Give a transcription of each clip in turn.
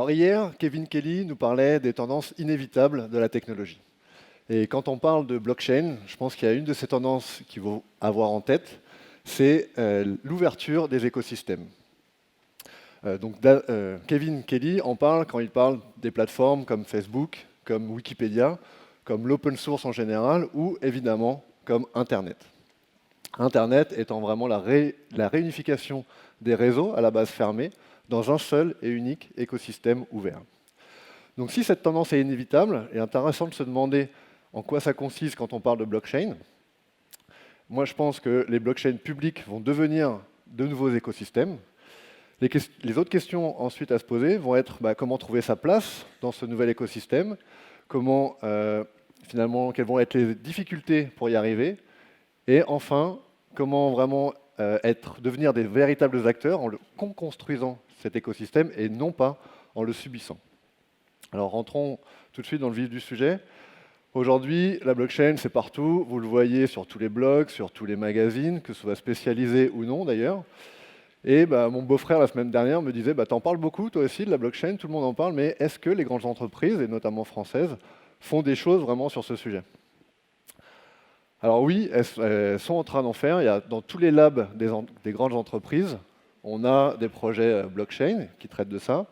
Alors hier, Kevin Kelly nous parlait des tendances inévitables de la technologie. Et quand on parle de blockchain, je pense qu'il y a une de ces tendances qu'il faut avoir en tête, c'est l'ouverture des écosystèmes. Kevin Kelly en parle quand il parle des plateformes comme Facebook, comme Wikipédia, comme l'open source en général, ou évidemment comme Internet. Internet étant vraiment la réunification des réseaux à la base fermée dans un seul et unique écosystème ouvert. Donc si cette tendance est inévitable, il est intéressant de se demander en quoi ça consiste quand on parle de blockchain. Moi, je pense que les blockchains publiques vont devenir de nouveaux écosystèmes. Les autres questions ensuite à se poser vont être comment trouver sa place dans ce nouvel écosystème, finalement, quelles vont être les difficultés pour y arriver, et enfin, comment vraiment devenir des véritables acteurs en le construisant cet écosystème et non pas en le subissant. Alors rentrons tout de suite dans le vif du sujet. Aujourd'hui, la blockchain, c'est partout. Vous le voyez sur tous les blogs, sur tous les magazines, que ce soit spécialisé ou non d'ailleurs. Et mon beau-frère, la semaine dernière, me disait t'en parles beaucoup, toi aussi, de la blockchain, tout le monde en parle, mais est-ce que les grandes entreprises, et notamment françaises, font des choses vraiment sur ce sujet? Alors oui, elles sont en train d'en faire. Il y a, dans tous les labs des grandes entreprises, on a des projets blockchain qui traitent de ça.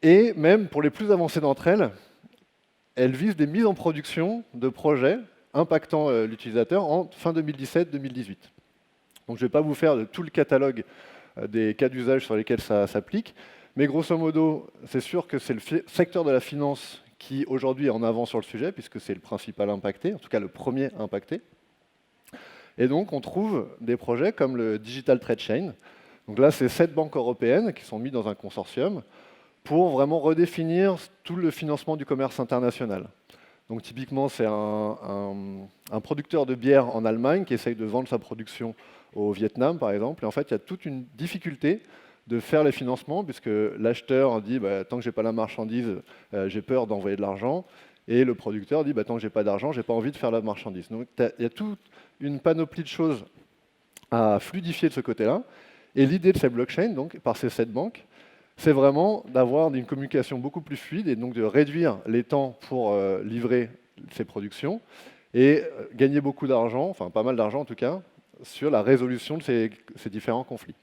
Et même pour les plus avancées d'entre elles, elles visent des mises en production de projets impactant l'utilisateur en fin 2017-2018. Donc je ne vais pas vous faire de tout le catalogue des cas d'usage sur lesquels ça s'applique, mais grosso modo, c'est sûr que c'est le secteur de la finance qui aujourd'hui est en avant sur le sujet, puisque c'est le principal impacté, en tout cas le premier impacté. Et donc on trouve des projets comme le Digital Trade Chain. Donc là, c'est 7 banques européennes qui sont mises dans un consortium pour vraiment redéfinir tout le financement du commerce international. Donc typiquement, c'est un producteur de bière en Allemagne qui essaye de vendre sa production au Vietnam, par exemple. Et en fait, il y a toute une difficulté de faire les financements, puisque l'acheteur dit tant que j'ai pas la marchandise, j'ai peur d'envoyer de l'argent. Et le producteur dit tant que j'ai pas d'argent, j'ai pas envie de faire la marchandise. Donc il y a toute une panoplie de choses à fluidifier de ce côté-là. Et l'idée de cette blockchain, donc par ces 7 banques, c'est vraiment d'avoir une communication beaucoup plus fluide et donc de réduire les temps pour livrer ces productions et gagner beaucoup d'argent, enfin pas mal d'argent en tout cas, sur la résolution de ces différents conflits.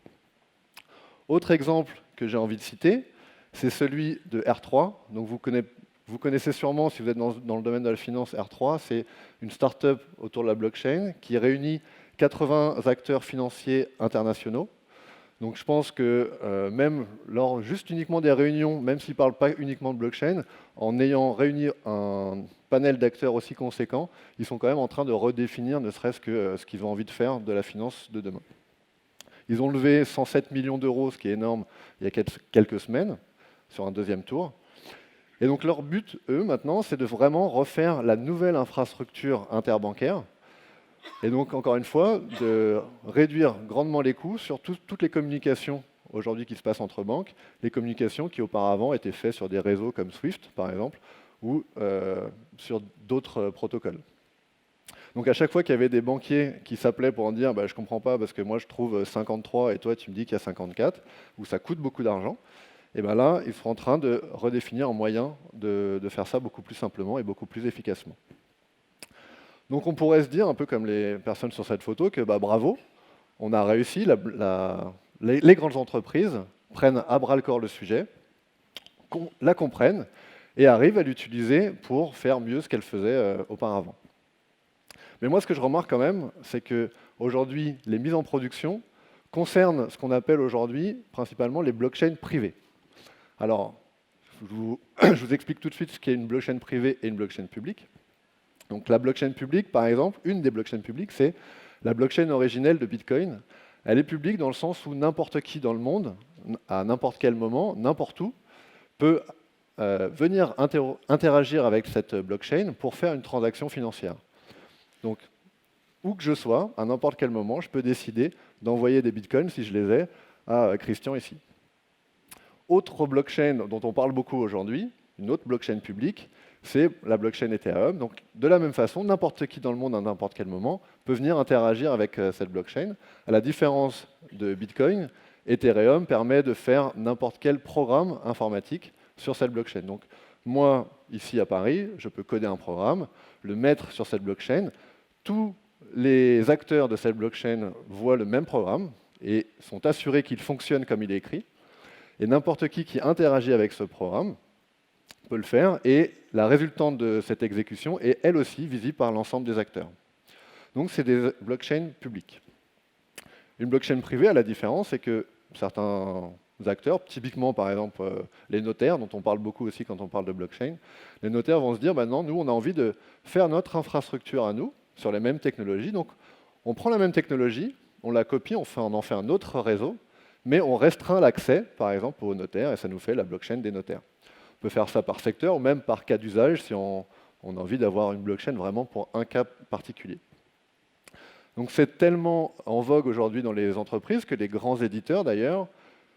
Autre exemple que j'ai envie de citer, c'est celui de R3. Donc vous connaissez sûrement, si vous êtes dans le domaine de la finance, R3, c'est une start-up autour de la blockchain qui réunit 80 acteurs financiers internationaux. Donc je pense que même lors juste uniquement des réunions, même s'ils ne parlent pas uniquement de blockchain, en ayant réuni un panel d'acteurs aussi conséquent, ils sont quand même en train de redéfinir ne serait-ce que ce qu'ils ont envie de faire de la finance de demain. Ils ont levé 107 millions d'euros, ce qui est énorme, il y a quelques semaines, sur un deuxième tour. Et donc leur but, eux, maintenant, c'est de vraiment refaire la nouvelle infrastructure interbancaire. Et donc, encore une fois, de réduire grandement les coûts sur toutes les communications aujourd'hui qui se passent entre banques, les communications qui auparavant étaient faites sur des réseaux comme Swift, par exemple, ou sur d'autres protocoles. Donc à chaque fois qu'il y avait des banquiers qui s'appelaient pour en dire je ne comprends pas parce que moi je trouve 53 et toi tu me dis qu'il y a 54, ou ça coûte beaucoup d'argent, et bien là, ils sont en train de redéfinir un moyen de faire ça beaucoup plus simplement et beaucoup plus efficacement. Donc on pourrait se dire, un peu comme les personnes sur cette photo, que bravo, on a réussi, les grandes entreprises prennent à bras-le-corps le sujet, la comprennent et arrivent à l'utiliser pour faire mieux ce qu'elles faisaient auparavant. Mais moi, ce que je remarque quand même, c'est qu'aujourd'hui, les mises en production concernent ce qu'on appelle aujourd'hui principalement les blockchains privées. Alors, je vous explique tout de suite ce qu'est une blockchain privée et une blockchain publique. Donc la blockchain publique, par exemple, une des blockchains publiques, c'est la blockchain originelle de Bitcoin. Elle est publique dans le sens où n'importe qui dans le monde, à n'importe quel moment, n'importe où, peut venir interagir avec cette blockchain pour faire une transaction financière. Donc, où que je sois, à n'importe quel moment, je peux décider d'envoyer des bitcoins, si je les ai, à Christian ici. Autre blockchain dont on parle beaucoup aujourd'hui, une autre blockchain publique, c'est la blockchain Ethereum. Donc, de la même façon, n'importe qui dans le monde, à n'importe quel moment, peut venir interagir avec cette blockchain. À la différence de Bitcoin, Ethereum permet de faire n'importe quel programme informatique sur cette blockchain. Donc, moi, ici à Paris, je peux coder un programme, le mettre sur cette blockchain. Tous les acteurs de cette blockchain voient le même programme et sont assurés qu'il fonctionne comme il est écrit. Et n'importe qui interagit avec ce programme peut le faire, et la résultante de cette exécution est elle aussi visible par l'ensemble des acteurs. Donc c'est des blockchains publiques. Une blockchain privée, à la différence, c'est que certains acteurs, typiquement par exemple les notaires, dont on parle beaucoup aussi quand on parle de blockchain, les notaires vont se dire, bah non, nous on a envie de faire notre infrastructure à nous, sur les mêmes technologies, donc on prend la même technologie, on la copie, on en fait un autre réseau, mais on restreint l'accès, par exemple, aux notaires, et ça nous fait la blockchain des notaires. On peut faire ça par secteur ou même par cas d'usage si on a envie d'avoir une blockchain vraiment pour un cas particulier. Donc c'est tellement en vogue aujourd'hui dans les entreprises que les grands éditeurs, d'ailleurs,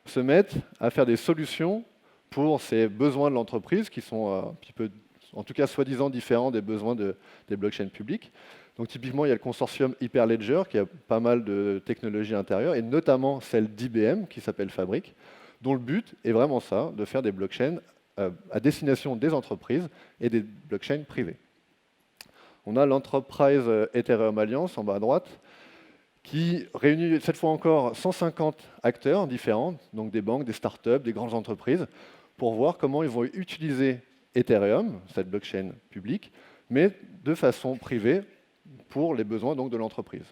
se mettent à faire des solutions pour ces besoins de l'entreprise qui sont un petit peu, en tout cas soi-disant différents des besoins des blockchains publiques. Donc typiquement, il y a le consortium Hyperledger qui a pas mal de technologies intérieures, et notamment celle d'IBM qui s'appelle Fabric, dont le but est vraiment ça, de faire des blockchains à destination des entreprises et des blockchains privées. On a l'Enterprise Ethereum Alliance en bas à droite, qui réunit cette fois encore 150 acteurs différents, donc des banques, des startups, des grandes entreprises, pour voir comment ils vont utiliser Ethereum, cette blockchain publique, mais de façon privée pour les besoins donc, de l'entreprise.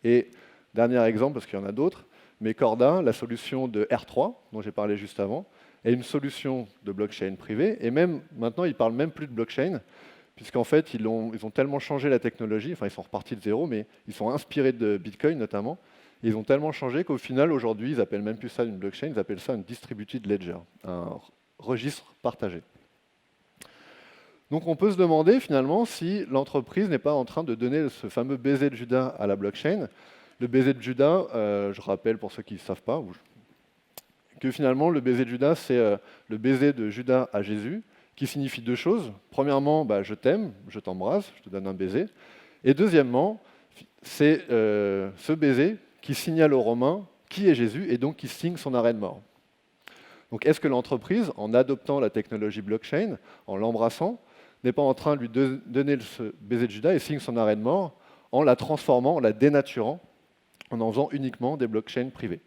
Et dernier exemple, parce qu'il y en a d'autres, mais Corda, la solution de R3, dont j'ai parlé juste avant, est une solution de blockchain privée, et même maintenant, ils ne parlent même plus de blockchain, puisqu'en fait, ils ont tellement changé la technologie, enfin, ils sont repartis de zéro, mais ils sont inspirés de Bitcoin notamment, et ils ont tellement changé qu'au final, aujourd'hui, ils n'appellent même plus ça une blockchain, ils appellent ça une distributed ledger, un registre partagé. Donc on peut se demander finalement si l'entreprise n'est pas en train de donner ce fameux baiser de Judas à la blockchain. Le baiser de Judas, je rappelle pour ceux qui ne savent pas, que finalement le baiser de Judas, c'est le baiser de Judas à Jésus, qui signifie deux choses. Premièrement, je t'aime, je t'embrasse, je te donne un baiser. Et deuxièmement, c'est ce baiser qui signale aux Romains qui est Jésus et donc qui signe son arrêt de mort. Donc est-ce que l'entreprise, en adoptant la technologie blockchain, en l'embrassant, n'est pas en train de lui donner ce baiser de Judas et signe son arrêt de mort en la transformant, en la dénaturant, en faisant uniquement des blockchains privées?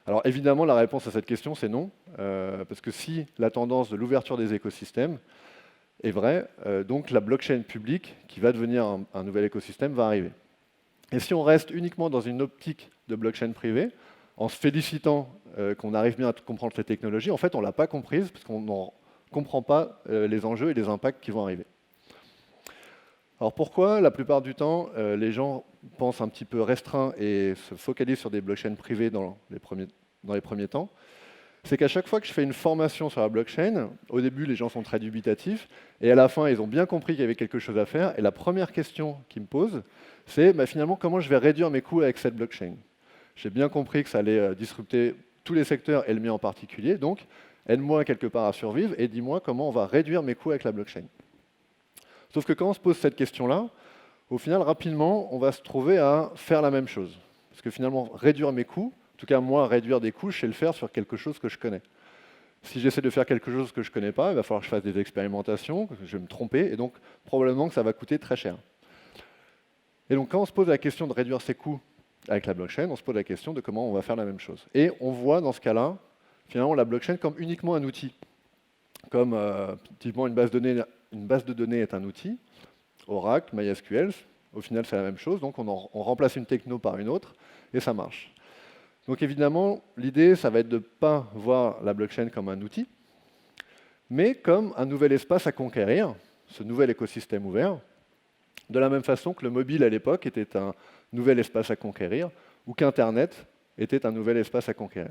Alors évidemment, la réponse à cette question, c'est non, parce que si la tendance de l'ouverture des écosystèmes est vraie, donc la blockchain publique, qui va devenir un nouvel écosystème, va arriver. Et si on reste uniquement dans une optique de blockchain privée, en se félicitant qu'on arrive bien à comprendre cette technologie, en fait, on ne l'a pas comprise, parce qu'on ne comprend pas les enjeux et les impacts qui vont arriver. Alors pourquoi, la plupart du temps, les gens pensent un petit peu restreint et se focalisent sur des blockchains privées dans les premiers temps? C'est qu'à chaque fois que je fais une formation sur la blockchain, au début, les gens sont très dubitatifs, et à la fin, ils ont bien compris qu'il y avait quelque chose à faire, et la première question qu'ils me posent, c'est finalement comment je vais réduire mes coûts avec cette blockchain. J'ai bien compris que ça allait disrupter tous les secteurs, et le mien en particulier, donc aide-moi quelque part à survivre, et dis-moi comment on va réduire mes coûts avec la blockchain. Sauf que quand on se pose cette question-là, au final, rapidement, on va se trouver à faire la même chose. Parce que finalement, réduire mes coûts, en tout cas moi, réduire des coûts, je sais le faire sur quelque chose que je connais. Si j'essaie de faire quelque chose que je ne connais pas, il va falloir que je fasse des expérimentations, que je vais me tromper, et donc probablement que ça va coûter très cher. Et donc quand on se pose la question de réduire ses coûts avec la blockchain, on se pose la question de comment on va faire la même chose. Et on voit dans ce cas-là, finalement, la blockchain comme uniquement un outil. Comme typiquement une base de données est un outil, Oracle, MySQL, au final c'est la même chose, donc on remplace une techno par une autre, et ça marche. Donc évidemment, l'idée, ça va être de ne pas voir la blockchain comme un outil, mais comme un nouvel espace à conquérir, ce nouvel écosystème ouvert, de la même façon que le mobile à l'époque était un nouvel espace à conquérir, ou qu'Internet était un nouvel espace à conquérir.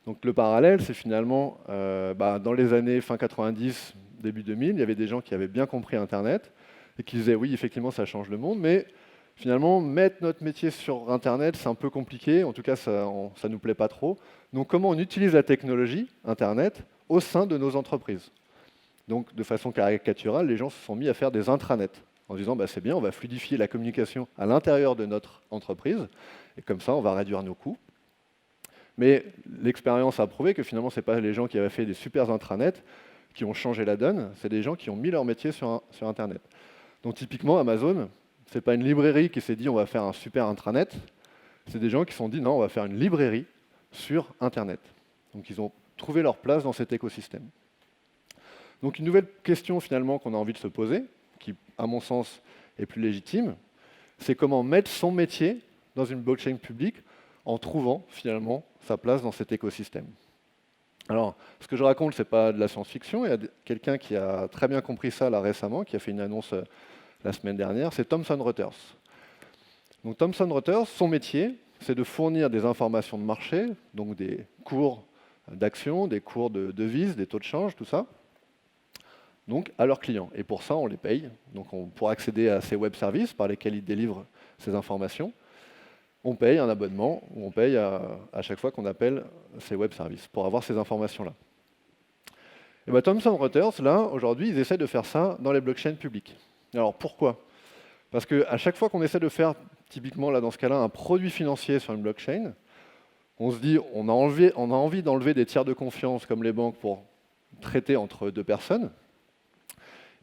Donc le parallèle, c'est finalement, dans les années fin 90, début 2000, il y avait des gens qui avaient bien compris Internet, et qui disaient, oui, effectivement, ça change le monde, mais finalement, mettre notre métier sur Internet, c'est un peu compliqué, en tout cas, ça ne nous plaît pas trop. Donc comment on utilise la technologie, Internet, au sein de nos entreprises? Donc de façon caricaturale, les gens se sont mis à faire des intranets, en disant, c'est bien, on va fluidifier la communication à l'intérieur de notre entreprise, et comme ça, on va réduire nos coûts. Mais l'expérience a prouvé que finalement, ce n'est pas les gens qui avaient fait des super intranets qui ont changé la donne, c'est des gens qui ont mis leur métier sur Internet. Donc typiquement, Amazon, ce n'est pas une librairie qui s'est dit on va faire un super intranet, c'est des gens qui se sont dit non, on va faire une librairie sur Internet. Donc ils ont trouvé leur place dans cet écosystème. Donc une nouvelle question finalement qu'on a envie de se poser, qui à mon sens est plus légitime, c'est comment mettre son métier dans une blockchain publique en trouvant finalement sa place dans cet écosystème. Alors, ce que je raconte, ce n'est pas de la science-fiction. Il y a quelqu'un qui a très bien compris ça là récemment, qui a fait une annonce la semaine dernière, c'est Thomson Reuters. Donc Thomson Reuters, son métier, c'est de fournir des informations de marché, donc des cours d'actions, des cours de devises, des taux de change, tout ça, donc à leurs clients. Et pour ça, on les paye. Donc pour accéder à ces web services par lesquels ils délivrent ces informations, on paye un abonnement, ou on paye à chaque fois qu'on appelle ces web services pour avoir ces informations-là. Et bien Thomson Reuters, là, aujourd'hui, ils essaient de faire ça dans les blockchains publiques. Alors pourquoi? Parce qu'à chaque fois qu'on essaie de faire, typiquement là dans ce cas-là, un produit financier sur une blockchain, on se dit on a envie d'enlever des tiers de confiance comme les banques pour traiter entre deux personnes,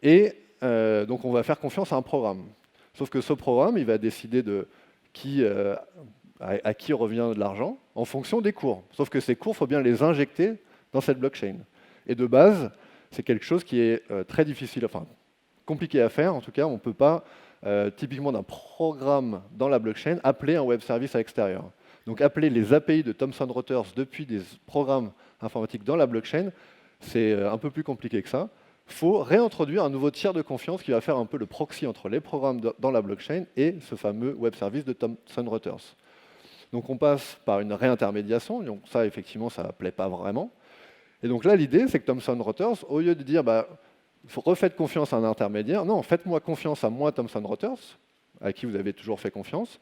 et donc on va faire confiance à un programme. Sauf que ce programme, il va décider de à qui revient de l'argent en fonction des cours. Sauf que ces cours, il faut bien les injecter dans cette blockchain. Et de base, c'est quelque chose qui est très difficile, enfin compliqué à faire. En tout cas, on ne peut pas, typiquement d'un programme dans la blockchain, appeler un web service à l'extérieur. Donc appeler les API de Thomson Reuters depuis des programmes informatiques dans la blockchain, c'est un peu plus compliqué que ça. Il faut réintroduire un nouveau tiers de confiance qui va faire un peu le proxy entre les programmes dans la blockchain et ce fameux web service de Thomson Reuters. Donc on passe par une réintermédiation, donc ça effectivement ça ne plaît pas vraiment. Et donc là l'idée c'est que Thomson Reuters, au lieu de dire refaites confiance à un intermédiaire, non, faites-moi confiance à moi Thomson Reuters, à qui vous avez toujours fait confiance,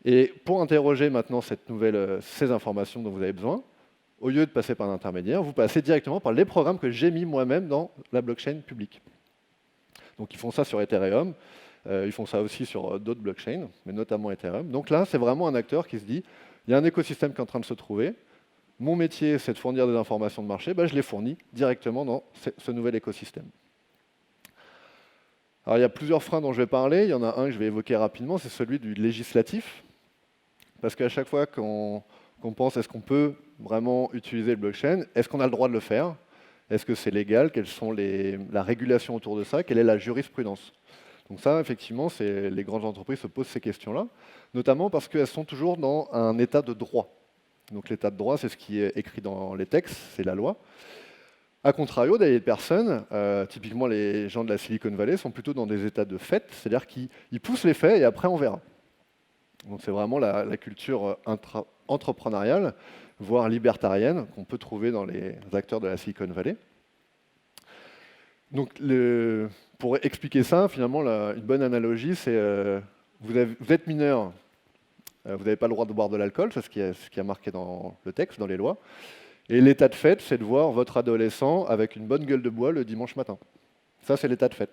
et pour interroger maintenant ces informations dont vous avez besoin, au lieu de passer par un intermédiaire, vous passez directement par les programmes que j'ai mis moi-même dans la blockchain publique. Donc ils font ça sur Ethereum, ils font ça aussi sur d'autres blockchains, mais notamment Ethereum. Donc là, c'est vraiment un acteur qui se dit, il y a un écosystème qui est en train de se trouver, mon métier, c'est de fournir des informations de marché, je les fournis directement dans ce nouvel écosystème. Alors il y a plusieurs freins dont je vais parler, il y en a un que je vais évoquer rapidement, c'est celui du législatif, parce qu'à chaque fois qu'on pense est-ce qu'on peut vraiment utiliser le blockchain, est-ce qu'on a le droit de le faire? Est-ce que c'est légal? Quelles sont la régulation autour de ça? Quelle est la jurisprudence? Donc ça, effectivement, les grandes entreprises se posent ces questions-là, notamment parce qu'elles sont toujours dans un état de droit. Donc l'état de droit, c'est ce qui est écrit dans les textes, c'est la loi. A contrario, des personnes, typiquement les gens de la Silicon Valley, sont plutôt dans des états de fait, c'est-à-dire qu'ils poussent les faits et après on verra. Donc c'est vraiment la culture entrepreneuriale, voire libertarienne, qu'on peut trouver dans les acteurs de la Silicon Valley. Donc pour expliquer ça, finalement, une bonne analogie, c'est vous êtes mineur, vous n'avez pas le droit de boire de l'alcool, c'est ce qui est marqué dans le texte, dans les lois. Et l'état de fait, c'est de voir votre adolescent avec une bonne gueule de bois le dimanche matin. Ça, c'est l'état de fait.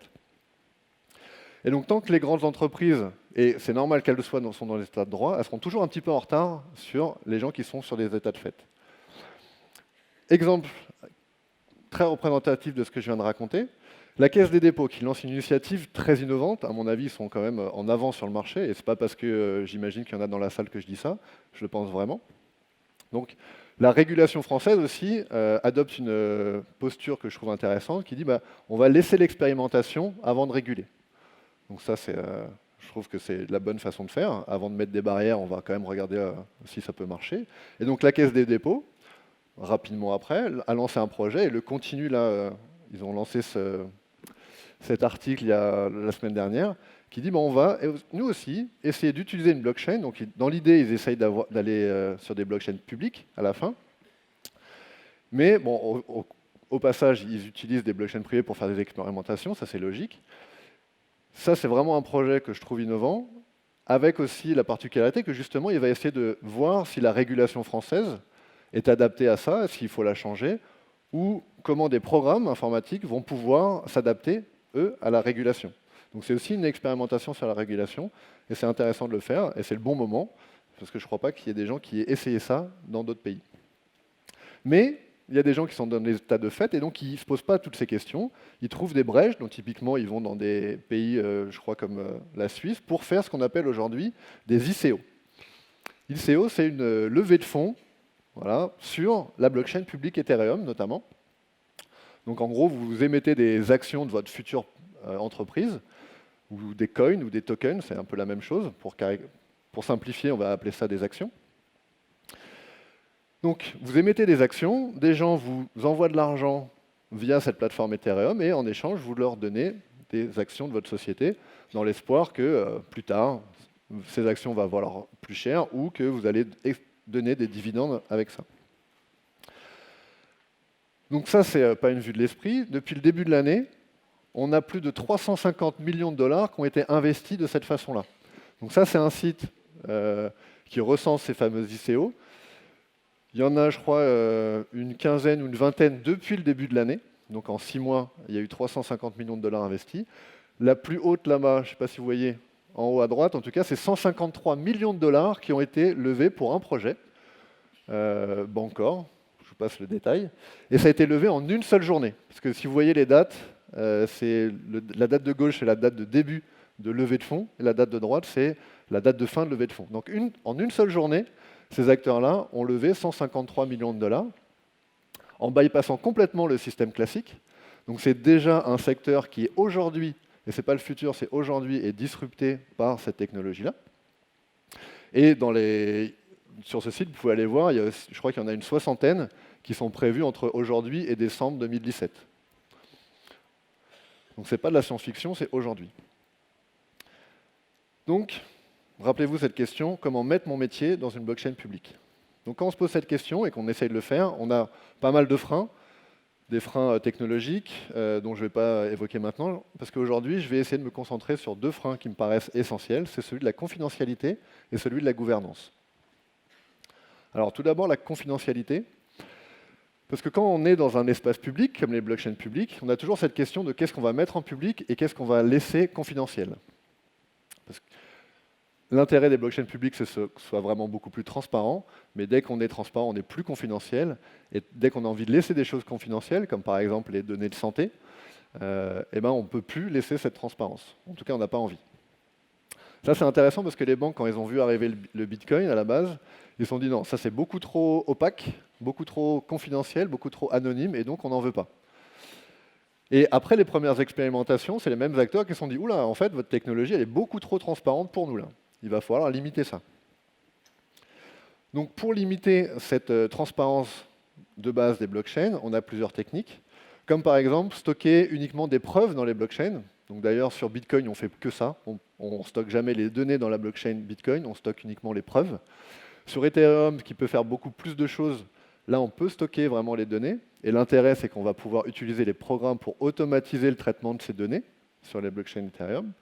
Et donc, tant que les grandes entreprises, et c'est normal qu'elles sont dans les états de droit, elles seront toujours un petit peu en retard sur les gens qui sont sur des états de fait. Exemple très représentatif de ce que je viens de raconter, la Caisse des dépôts qui lance une initiative très innovante, à mon avis, ils sont quand même en avant sur le marché, et ce n'est pas parce que j'imagine qu'il y en a dans la salle que je dis ça, je le pense vraiment. Donc, la régulation française aussi adopte une posture que je trouve intéressante, qui dit on va laisser l'expérimentation avant de réguler. Donc ça, je trouve que c'est la bonne façon de faire. Avant de mettre des barrières, on va quand même regarder si ça peut marcher. Et donc la Caisse des dépôts, rapidement après, a lancé un projet et le continue là. Ils ont lancé cet article la semaine dernière qui dit on va, nous aussi, essayer d'utiliser une blockchain. Donc dans l'idée, ils essayent d'aller sur des blockchains publiques à la fin. Mais bon, au passage, ils utilisent des blockchains privées pour faire des expérimentations, ça c'est logique. Ça, c'est vraiment un projet que je trouve innovant, avec aussi la particularité que justement, il va essayer de voir si la régulation française est adaptée à ça, s'il faut la changer, ou comment des programmes informatiques vont pouvoir s'adapter, eux, à la régulation. Donc c'est aussi une expérimentation sur la régulation, et c'est intéressant de le faire, et c'est le bon moment, parce que je ne crois pas qu'il y ait des gens qui aient essayé ça dans d'autres pays. Mais il y a des gens qui sont dans des états de fait et donc ils ne se posent pas toutes ces questions. Ils trouvent des brèches, donc typiquement ils vont dans des pays, je crois comme la Suisse, pour faire ce qu'on appelle aujourd'hui des ICO. ICO, c'est une levée de fonds, voilà, sur la blockchain publique Ethereum notamment. Donc en gros, vous émettez des actions de votre future entreprise, ou des coins ou des tokens, c'est un peu la même chose. Pour simplifier, on va appeler ça des actions. Donc vous émettez des actions, des gens vous envoient de l'argent via cette plateforme Ethereum et en échange, vous leur donnez des actions de votre société dans l'espoir que plus tard, ces actions vont valoir plus cher ou que vous allez donner des dividendes avec ça. Donc ça, c'est pas une vue de l'esprit. Depuis le début de l'année, on a plus de 350 millions de dollars qui ont été investis de cette façon-là. Donc ça, c'est un site qui recense ces fameuses ICO. Il y en a, je crois, une quinzaine ou une vingtaine depuis le début de l'année. Donc en 6 mois, il y a eu 350 millions de dollars investis. La plus haute là-bas, je ne sais pas si vous voyez, en haut à droite, en tout cas, c'est 153 millions de dollars qui ont été levés pour un projet, Bancor, je vous passe le détail. Et ça a été levé en une seule journée. Parce que si vous voyez les dates, la date de gauche, c'est la date de début de levée de fonds, et la date de droite, c'est la date de fin de levée de fonds. Donc en une seule journée, ces acteurs-là ont levé 153 millions de dollars en bypassant complètement le système classique. Donc c'est déjà un secteur qui est aujourd'hui, et ce n'est pas le futur, c'est aujourd'hui, est disrupté par cette technologie-là. Et sur ce site, vous pouvez aller voir, je crois qu'il y en a une soixantaine qui sont prévues entre aujourd'hui et décembre 2017. Donc ce n'est pas de la science-fiction, c'est aujourd'hui. Donc, rappelez-vous cette question, comment mettre mon métier dans une blockchain publique? Donc quand on se pose cette question et qu'on essaye de le faire, on a pas mal de freins, des freins technologiques dont je ne vais pas évoquer maintenant, parce qu'aujourd'hui, je vais essayer de me concentrer sur 2 freins qui me paraissent essentiels, c'est celui de la confidentialité et celui de la gouvernance. Alors tout d'abord, la confidentialité, parce que quand on est dans un espace public, comme les blockchains publiques, on a toujours cette question de qu'est-ce qu'on va mettre en public et qu'est-ce qu'on va laisser confidentiel. L'intérêt des blockchains publiques, c'est que ce soit vraiment beaucoup plus transparent, mais dès qu'on est transparent, on est plus confidentiel. Et dès qu'on a envie de laisser des choses confidentielles, comme par exemple les données de santé, eh ben, on ne peut plus laisser cette transparence. En tout cas, on n'a pas envie. Ça, c'est intéressant parce que les banques, quand ils ont vu arriver le Bitcoin à la base, ils se sont dit non, ça c'est beaucoup trop opaque, beaucoup trop confidentiel, beaucoup trop anonyme, et donc on n'en veut pas. Et après les premières expérimentations, c'est les mêmes acteurs qui se sont dit oula, en fait, votre technologie, elle est beaucoup trop transparente pour nous là. Il va falloir limiter ça. Donc pour limiter cette transparence de base des blockchains, on a plusieurs techniques, comme par exemple stocker uniquement des preuves dans les blockchains. Donc d'ailleurs sur Bitcoin, on ne fait que ça, on ne stocke jamais les données dans la blockchain Bitcoin, on stocke uniquement les preuves. Sur Ethereum, qui peut faire beaucoup plus de choses, là on peut stocker vraiment les données, et l'intérêt c'est qu'on va pouvoir utiliser les programmes pour automatiser le traitement de ces données sur les blockchains Ethereum.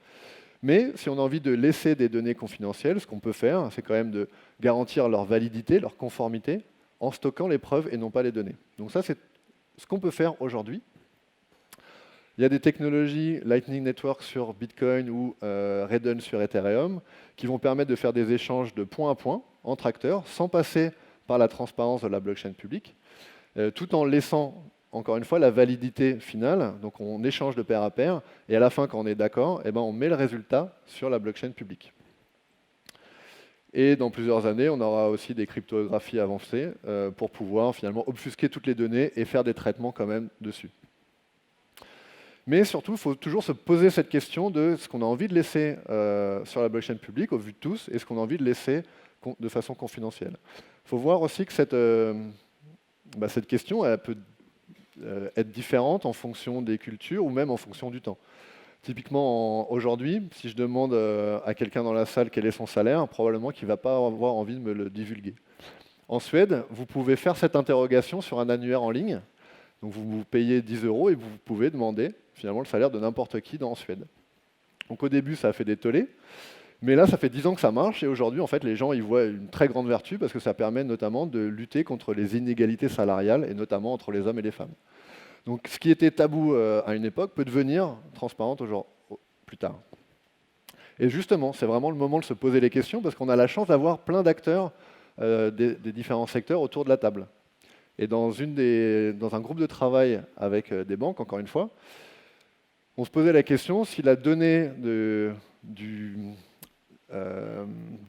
Mais si on a envie de laisser des données confidentielles, ce qu'on peut faire, c'est quand même de garantir leur validité, leur conformité, en stockant les preuves et non pas les données. Donc ça, c'est ce qu'on peut faire aujourd'hui. Il y a des technologies, Lightning Network sur Bitcoin ou Redon sur Ethereum, qui vont permettre de faire des échanges de point à point entre acteurs, sans passer par la transparence de la blockchain publique, tout en laissant encore une fois, la validité finale, donc on échange de pair à pair, et à la fin, quand on est d'accord, eh ben, on met le résultat sur la blockchain publique. Et dans plusieurs années, on aura aussi des cryptographies avancées pour pouvoir finalement obfusquer toutes les données et faire des traitements quand même dessus. Mais surtout, il faut toujours se poser cette question de ce qu'on a envie de laisser sur la blockchain publique, au vu de tous, et ce qu'on a envie de laisser de façon confidentielle. Il faut voir aussi que cette question, elle peut être différente en fonction des cultures ou même en fonction du temps. Typiquement, aujourd'hui, si je demande à quelqu'un dans la salle quel est son salaire, probablement qu'il ne va pas avoir envie de me le divulguer. En Suède, vous pouvez faire cette interrogation sur un annuaire en ligne. Donc vous payez 10 € et vous pouvez demander finalement le salaire de n'importe qui en Suède. Donc au début, ça a fait des tollés. Mais là, ça fait 10 ans que ça marche et aujourd'hui, en fait, les gens y voient une très grande vertu parce que ça permet notamment de lutter contre les inégalités salariales et notamment entre les hommes et les femmes. Donc, ce qui était tabou à une époque peut devenir transparent plus tard. Et justement, c'est vraiment le moment de se poser les questions parce qu'on a la chance d'avoir plein d'acteurs des différents secteurs autour de la table. Et dans un groupe de travail avec des banques, encore une fois, on se posait la question si la donnée du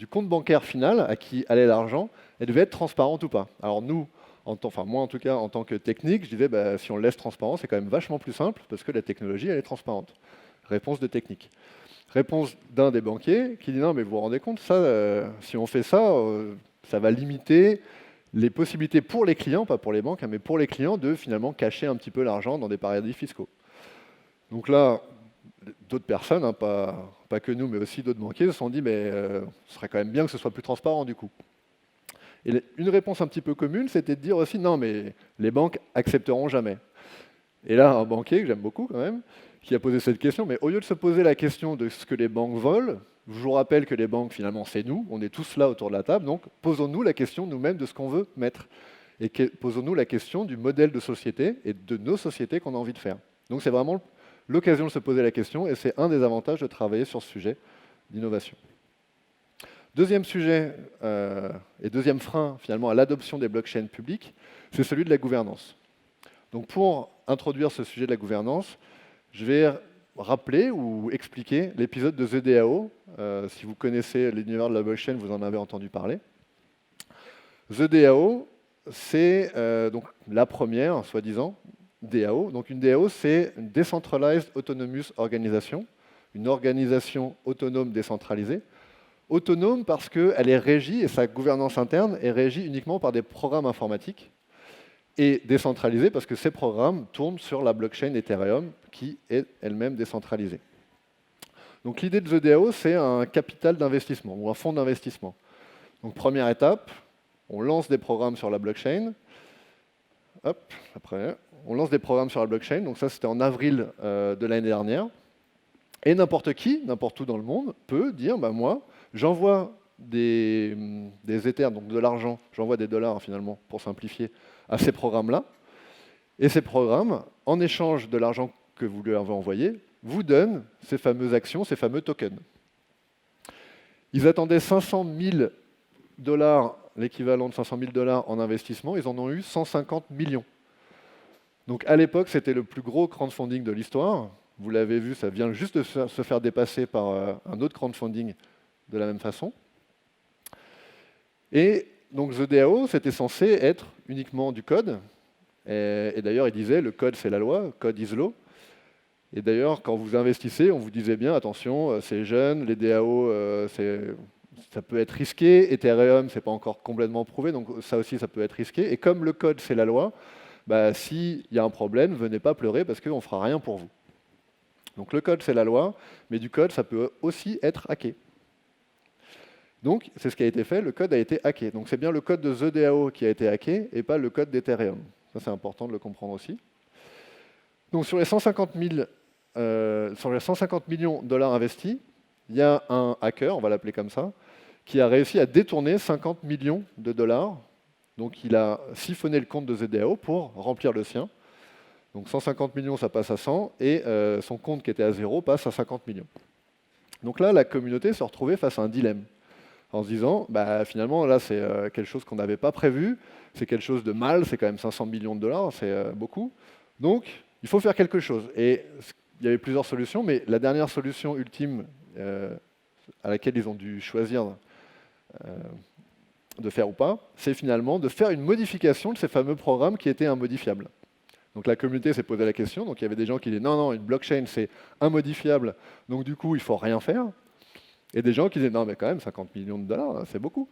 compte bancaire final à qui allait l'argent, elle devait être transparente ou pas. Alors nous, moi en tout cas, en tant que technique, je disais bah, si on le laisse transparent, c'est quand même vachement plus simple parce que la technologie, elle est transparente. Réponse de technique. Réponse d'un des banquiers qui dit non mais vous vous rendez compte, ça, si on fait ça, ça va limiter les possibilités pour les clients, pas pour les banques, hein, mais pour les clients de finalement cacher un petit peu l'argent dans des paradis fiscaux. Donc là, d'autres personnes, hein, pas que nous, mais aussi d'autres banquiers, se sont dit mais ce serait quand même bien que ce soit plus transparent du coup. Et une réponse un petit peu commune, c'était de dire aussi non mais les banques accepteront jamais. Et là, un banquier que j'aime beaucoup quand même, qui a posé cette question, mais au lieu de se poser la question de ce que les banques veulent, je vous rappelle que les banques, finalement, c'est nous, on est tous là autour de la table, donc posons-nous la question nous-mêmes de ce qu'on veut mettre. Et posons-nous la question du modèle de société et de nos sociétés qu'on a envie de faire. Donc c'est vraiment l'occasion de se poser la question, et c'est un des avantages de travailler sur ce sujet d'innovation. Deuxième sujet, et deuxième frein, finalement, à l'adoption des blockchains publiques, c'est celui de la gouvernance. Donc pour introduire ce sujet de la gouvernance, je vais rappeler ou expliquer l'épisode de The DAO. Si vous connaissez l'univers de la blockchain, vous en avez entendu parler. The DAO, c'est donc la première, soi-disant, DAO. Donc une DAO, c'est une Decentralized Autonomous Organization, une organisation autonome décentralisée. Autonome parce qu'elle est régie, et sa gouvernance interne est régie uniquement par des programmes informatiques, et décentralisée parce que ces programmes tournent sur la blockchain Ethereum, qui est elle-même décentralisée. Donc l'idée de The DAO, c'est un capital d'investissement, ou un fonds d'investissement. Donc première étape, on lance des programmes sur la blockchain. Hop, après, on lance des programmes sur la blockchain, donc ça c'était en avril de l'année dernière. Et n'importe qui, n'importe où dans le monde, peut dire, bah, moi, j'envoie des Ethers, donc de l'argent, j'envoie des dollars finalement, pour simplifier, à ces programmes-là. Et ces programmes, en échange de l'argent que vous leur avez envoyé, vous donnent ces fameuses actions, ces fameux tokens. Ils attendaient 500 000 $, l'équivalent de 500 000 $ en investissement, ils en ont eu 150 millions. Donc à l'époque, c'était le plus gros crowdfunding de l'histoire. Vous l'avez vu, ça vient juste de se faire dépasser par un autre crowdfunding de la même façon. Et donc The DAO, c'était censé être uniquement du code. Et d'ailleurs, il disait, le code c'est la loi, code is law. Et d'ailleurs, quand vous investissez, on vous disait bien, attention, c'est jeune, les DAO, ça peut être risqué. Ethereum, c'est pas encore complètement prouvé, donc ça aussi, ça peut être risqué. Et comme le code c'est la loi, bah, s'il y a un problème, venez pas pleurer parce qu'on ne fera rien pour vous. Donc le code c'est la loi, mais du code, ça peut aussi être hacké. Donc, c'est ce qui a été fait, le code a été hacké. Donc c'est bien le code de The DAO qui a été hacké et pas le code d'Ethereum. Ça, c'est important de le comprendre aussi. Donc sur les 150 millions de dollars investis, il y a un hacker, on va l'appeler comme ça, qui a réussi à détourner 50 millions de dollars. Donc il a siphonné le compte de The DAO pour remplir le sien. Donc 150 millions, ça passe à 100, et son compte qui était à 0 passe à 50 millions. Donc là, la communauté se retrouvait face à un dilemme, en se disant, bah, finalement, là, c'est quelque chose qu'on n'avait pas prévu, c'est quelque chose de mal, c'est quand même 500 millions de dollars, c'est beaucoup. Donc, il faut faire quelque chose. Et il y avait plusieurs solutions, mais la dernière solution ultime à laquelle ils ont dû choisir de faire ou pas, c'est finalement de faire une modification de ces fameux programmes qui étaient immodifiables. Donc la communauté s'est posé la question, donc il y avait des gens qui disaient non, non, une blockchain c'est immodifiable, donc du coup il ne faut rien faire. Et des gens qui disaient non mais quand même 50 millions de dollars, c'est beaucoup,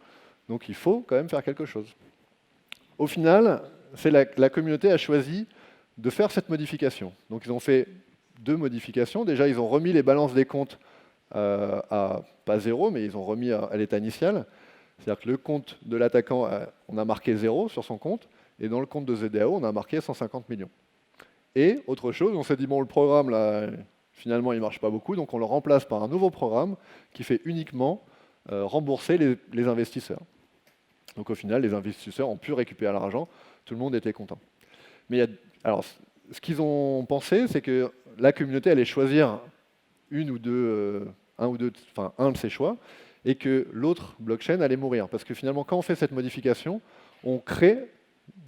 donc il faut quand même faire quelque chose. Au final, la communauté a choisi de faire cette modification. Donc ils ont fait deux modifications. Déjà ils ont remis les balances des comptes à pas zéro, mais ils ont remis à l'état initial. C'est-à-dire que le compte de l'attaquant, on a marqué 0 sur son compte, et dans le compte de The DAO, on a marqué 150 millions. Et autre chose, on s'est dit, bon, le programme, là, finalement, il ne marche pas beaucoup, donc on le remplace par un nouveau programme qui fait uniquement rembourser les investisseurs. Donc au final, les investisseurs ont pu récupérer l'argent, tout le monde était content. Mais alors, ce qu'ils ont pensé, c'est que la communauté allait choisir une ou deux un de ses choix, et que l'autre blockchain allait mourir. Parce que finalement, quand on fait cette modification, on crée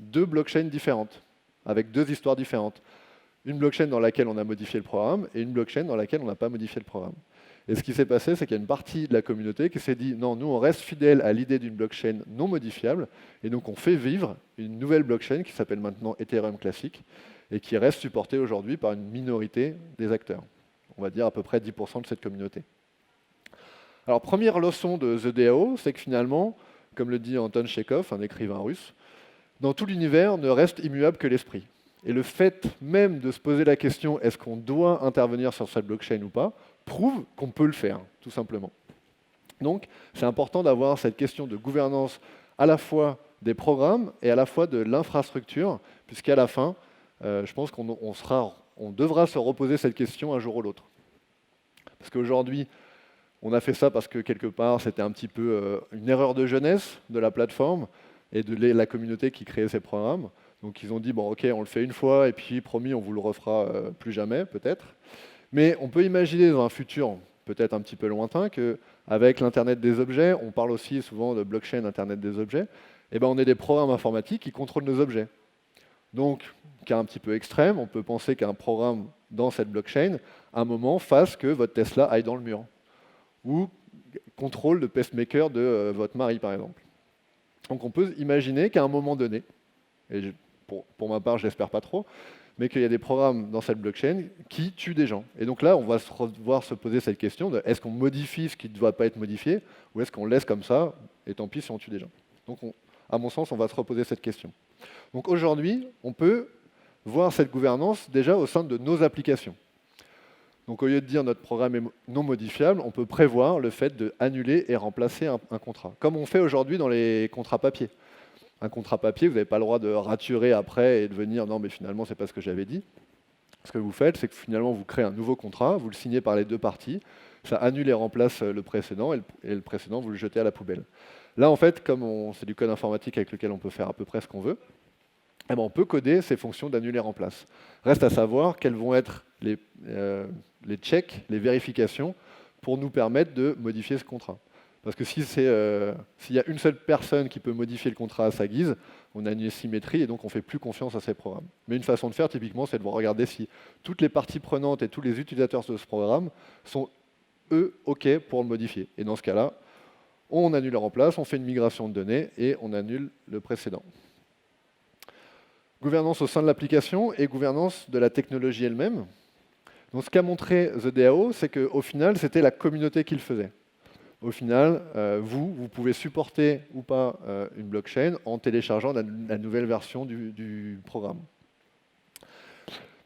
deux blockchains différentes, avec deux histoires différentes. Une blockchain dans laquelle on a modifié le programme, et une blockchain dans laquelle on n'a pas modifié le programme. Et ce qui s'est passé, c'est qu'il y a une partie de la communauté qui s'est dit non, nous on reste fidèle à l'idée d'une blockchain non modifiable, et donc on fait vivre une nouvelle blockchain qui s'appelle maintenant Ethereum classique, et qui reste supportée aujourd'hui par une minorité des acteurs. On va dire à peu près 10% de cette communauté. Alors première leçon de The DAO, c'est que finalement, comme le dit Anton Chekhov, un écrivain russe, dans tout l'univers ne reste immuable que l'esprit. Et le fait même de se poser la question est-ce qu'on doit intervenir sur cette blockchain ou pas, prouve qu'on peut le faire, tout simplement. Donc, c'est important d'avoir cette question de gouvernance à la fois des programmes et à la fois de l'infrastructure, puisqu'à la fin, je pense qu'on devra se reposer cette question un jour ou l'autre. Parce qu'aujourd'hui, on a fait ça parce que quelque part, c'était un petit peu une erreur de jeunesse de la plateforme et de la communauté qui créait ces programmes. Donc ils ont dit, bon ok, on le fait une fois, et puis promis, on vous le refera plus jamais, peut-être. Mais on peut imaginer dans un futur peut-être un petit peu lointain qu'avec l'Internet des objets, on parle aussi souvent de blockchain Internet des objets, et ben on ait des programmes informatiques qui contrôlent nos objets. Donc, cas un petit peu extrême, on peut penser qu'un programme dans cette blockchain, à un moment, fasse que votre Tesla aille dans le mur. Ou contrôle le pacemaker de votre mari, par exemple. Donc on peut imaginer qu'à un moment donné, et pour ma part, je l'espère pas trop, mais qu'il y a des programmes dans cette blockchain qui tuent des gens. Et donc là, on va devoir se poser cette question de est-ce qu'on modifie ce qui ne doit pas être modifié, ou est-ce qu'on laisse comme ça, et tant pis si on tue des gens. Donc à mon sens, on va se reposer cette question. Donc aujourd'hui, on peut voir cette gouvernance déjà au sein de nos applications. Donc au lieu de dire notre programme est non modifiable, on peut prévoir le fait d'annuler et remplacer un contrat, comme on fait aujourd'hui dans les contrats papier. Un contrat papier, vous n'avez pas le droit de raturer après et de venir non mais finalement c'est pas ce que j'avais dit. Ce que vous faites, c'est que finalement vous créez un nouveau contrat, vous le signez par les deux parties, ça annule et remplace le précédent, et le précédent vous le jetez à la poubelle. Là en fait, comme c'est du code informatique avec lequel on peut faire à peu près ce qu'on veut, eh ben, on peut coder ces fonctions d'annule et remplace. Reste à savoir quels vont être les checks, les vérifications pour nous permettre de modifier ce contrat. Parce que s'il y a une seule personne qui peut modifier le contrat à sa guise, on a une asymétrie et donc on ne fait plus confiance à ces programmes. Mais une façon de faire, typiquement, c'est de regarder si toutes les parties prenantes et tous les utilisateurs de ce programme sont, eux, OK pour le modifier. Et dans ce cas-là, on annule et remplace, on fait une migration de données et on annule le précédent. Gouvernance au sein de l'application et gouvernance de la technologie elle-même. Donc ce qu'a montré The DAO, c'est qu'au final, c'était la communauté qui le faisait. Au final, vous pouvez supporter ou pas une blockchain en téléchargeant la nouvelle version du programme.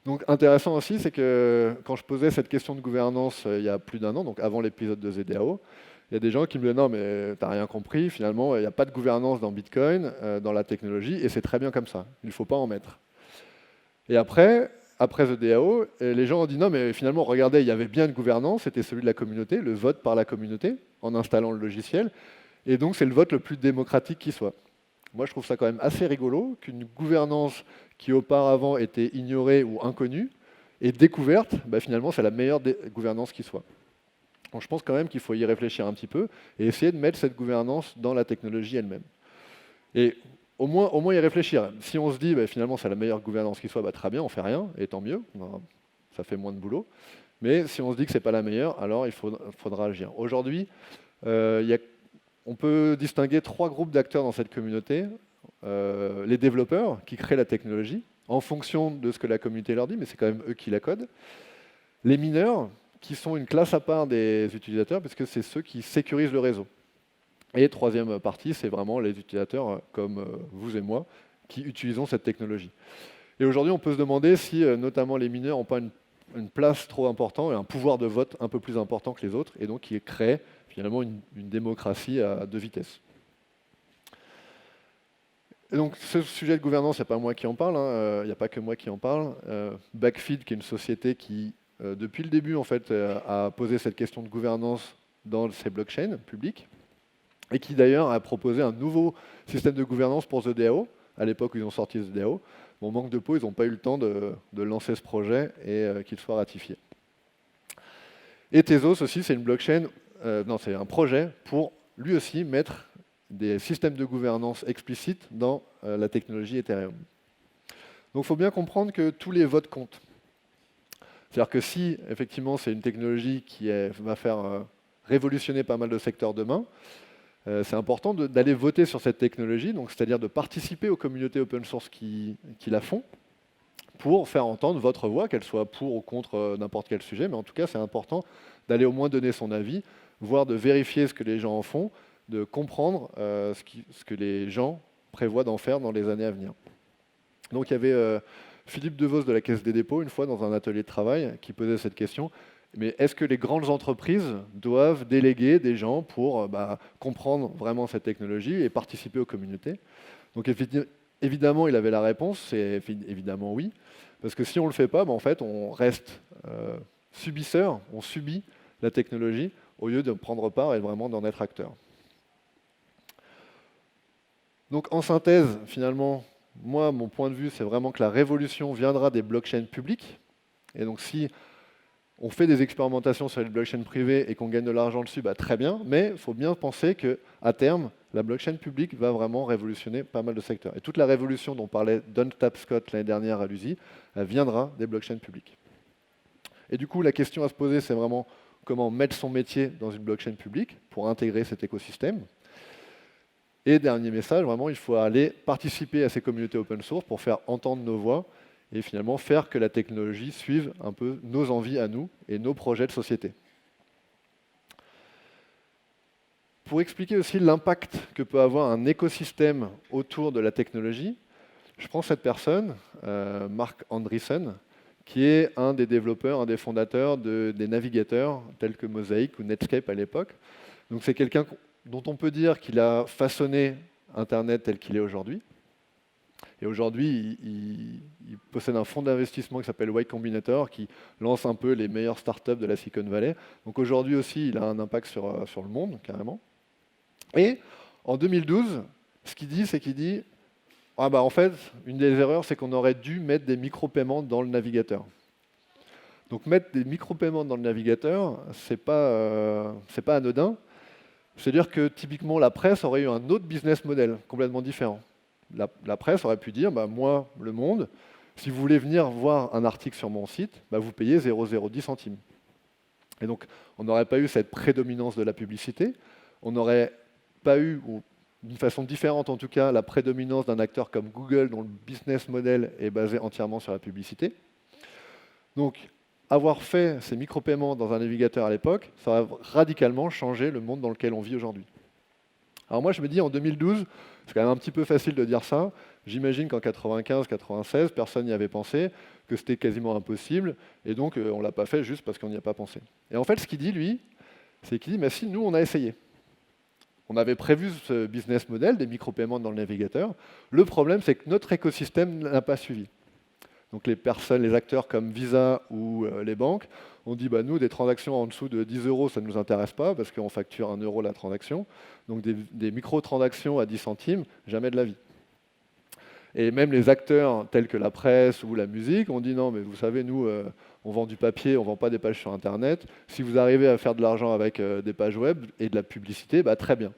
Donc intéressant aussi, c'est que quand je posais cette question de gouvernance il y a plus d'un an, donc avant l'épisode de The DAO, il y a des gens qui me disaient non mais t'as rien compris, finalement il n'y a pas de gouvernance dans Bitcoin, dans la technologie, et c'est très bien comme ça, il ne faut pas en mettre. Et après The DAO, les gens ont dit non mais finalement regardez, il y avait bien une gouvernance, c'était celui de la communauté, le vote par la communauté, en installant le logiciel, et donc c'est le vote le plus démocratique qui soit. Moi je trouve ça quand même assez rigolo qu'une gouvernance qui auparavant était ignorée ou inconnue, et découverte, bah, finalement c'est la meilleure gouvernance qui soit. Donc je pense quand même qu'il faut y réfléchir un petit peu et essayer de mettre cette gouvernance dans la technologie elle-même. Et au moins y réfléchir. Si on se dit bah, finalement c'est la meilleure gouvernance qui soit, bah, très bien, on fait rien, et tant mieux, ça fait moins de boulot. Mais si on se dit que c'est pas la meilleure, alors il faudra agir. Aujourd'hui, on peut distinguer 3 groupes d'acteurs dans cette communauté. Les développeurs qui créent la technologie en fonction de ce que la communauté leur dit, mais c'est quand même eux qui la codent. Les mineurs, qui sont une classe à part des utilisateurs, puisque c'est ceux qui sécurisent le réseau. Et troisième partie, c'est vraiment les utilisateurs comme vous et moi, qui utilisons cette technologie. Et aujourd'hui, on peut se demander si notamment les mineurs n'ont pas une place trop importante et un pouvoir de vote un peu plus important que les autres, et donc qui crée finalement une démocratie à 2 vitesses. Et donc ce sujet de gouvernance, il n'y a pas moi qui en parle, il n'y a pas que moi qui en parle. Backfeed, qui est une société qui, depuis le début, en fait, a posé cette question de gouvernance dans ses blockchains publiques, et qui d'ailleurs a proposé un nouveau système de gouvernance pour The DAO, à l'époque où ils ont sorti The DAO. Bon, manque de peau, ils n'ont pas eu le temps de lancer ce projet et qu'il soit ratifié. Et Tezos aussi, c'est une blockchain, non, c'est un projet pour lui aussi mettre des systèmes de gouvernance explicites dans la technologie Ethereum. Donc il faut bien comprendre que tous les votes comptent. C'est-à-dire que si effectivement c'est une technologie qui va faire révolutionner pas mal de secteurs demain, c'est important d'aller voter sur cette technologie, donc c'est-à-dire de participer aux communautés open source qui la font, pour faire entendre votre voix, qu'elle soit pour ou contre n'importe quel sujet, mais en tout cas c'est important d'aller au moins donner son avis, voire de vérifier ce que les gens en font, de comprendre ce que les gens prévoient d'en faire dans les années à venir. Donc il y avait Philippe Devos de la Caisse des dépôts, une fois dans un atelier de travail, qui posait cette question, mais est-ce que les grandes entreprises doivent déléguer des gens pour comprendre vraiment cette technologie et participer aux communautés? Donc évidemment, il avait la réponse, c'est évidemment oui, parce que si on ne le fait pas, en fait, on reste subisseur, on subit la technologie, au lieu de prendre part et vraiment d'en être acteur. Donc en synthèse, finalement, moi, mon point de vue, c'est vraiment que la révolution viendra des blockchains publiques. Et donc si on fait des expérimentations sur les blockchains privées et qu'on gagne de l'argent dessus, très bien, mais il faut bien penser qu'à terme, la blockchain publique va vraiment révolutionner pas mal de secteurs. Et toute la révolution dont parlait Don Tapscott l'année dernière à l'USI, elle viendra des blockchains publiques. Et du coup, la question à se poser, c'est vraiment comment mettre son métier dans une blockchain publique pour intégrer cet écosystème. Et dernier message, vraiment, il faut aller participer à ces communautés open source pour faire entendre nos voix et finalement faire que la technologie suive un peu nos envies à nous et nos projets de société. Pour expliquer aussi l'impact que peut avoir un écosystème autour de la technologie, je prends cette personne, Mark Andreessen, qui est un des développeurs, un des fondateurs des navigateurs tels que Mosaic ou Netscape à l'époque. Donc c'est quelqu'un dont on peut dire qu'il a façonné Internet tel qu'il est aujourd'hui. Et aujourd'hui, il possède un fonds d'investissement qui s'appelle Y Combinator, qui lance un peu les meilleures startups de la Silicon Valley. Donc aujourd'hui aussi, il a un impact sur le monde, carrément. Et en 2012, ce qu'il dit, c'est qu'il dit en fait, une des erreurs, c'est qu'on aurait dû mettre des micro-paiements dans le navigateur. Donc mettre des micro-paiements dans le navigateur, c'est pas anodin. C'est-à-dire que typiquement, la presse aurait eu un autre business model complètement différent. La presse aurait pu dire, moi, Le Monde, si vous voulez venir voir un article sur mon site, vous payez 0,010 centimes. Et donc, on n'aurait pas eu cette prédominance de la publicité, on n'aurait pas eu, ou d'une façon différente en tout cas, la prédominance d'un acteur comme Google, dont le business model est basé entièrement sur la publicité. Donc, avoir fait ces micro-paiements dans un navigateur à l'époque, ça va radicalement changer le monde dans lequel on vit aujourd'hui. Alors moi, je me dis, en 2012, c'est quand même un petit peu facile de dire ça. J'imagine qu'en 95-96, personne n'y avait pensé, que c'était quasiment impossible, et donc on ne l'a pas fait juste parce qu'on n'y a pas pensé. Et en fait, ce qu'il dit, lui, c'est qu'il dit, mais si, nous, on a essayé. On avait prévu ce business model, des micro-paiements dans le navigateur. Le problème, c'est que notre écosystème n'a pas suivi. Donc les personnes, les acteurs comme Visa ou les banques ont dit nous, des transactions en dessous de 10 euros, ça ne nous intéresse pas parce qu'on facture 1 euro la transaction. Donc des micro-transactions à 10 centimes, jamais de la vie. Et même les acteurs tels que la presse ou la musique ont dit non, mais vous savez, nous, on vend du papier, on ne vend pas des pages sur Internet. Si vous arrivez à faire de l'argent avec des pages web et de la publicité, très bien.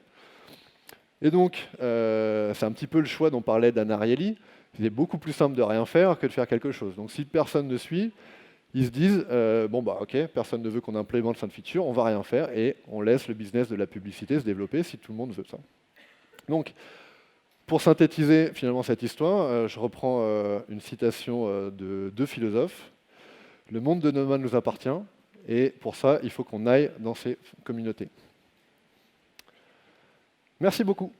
Et donc, c'est un petit peu le choix dont parlait Dan Ariely. C'est beaucoup plus simple de rien faire que de faire quelque chose. Donc si personne ne suit, ils se disent ok, personne ne veut qu'on implémente cette feature, on va rien faire et on laisse le business de la publicité se développer si tout le monde veut ça. Donc, pour synthétiser finalement cette histoire, je reprends une citation de deux philosophes. Le monde de demain nous appartient et pour ça, il faut qu'on aille dans ces communautés. Merci beaucoup.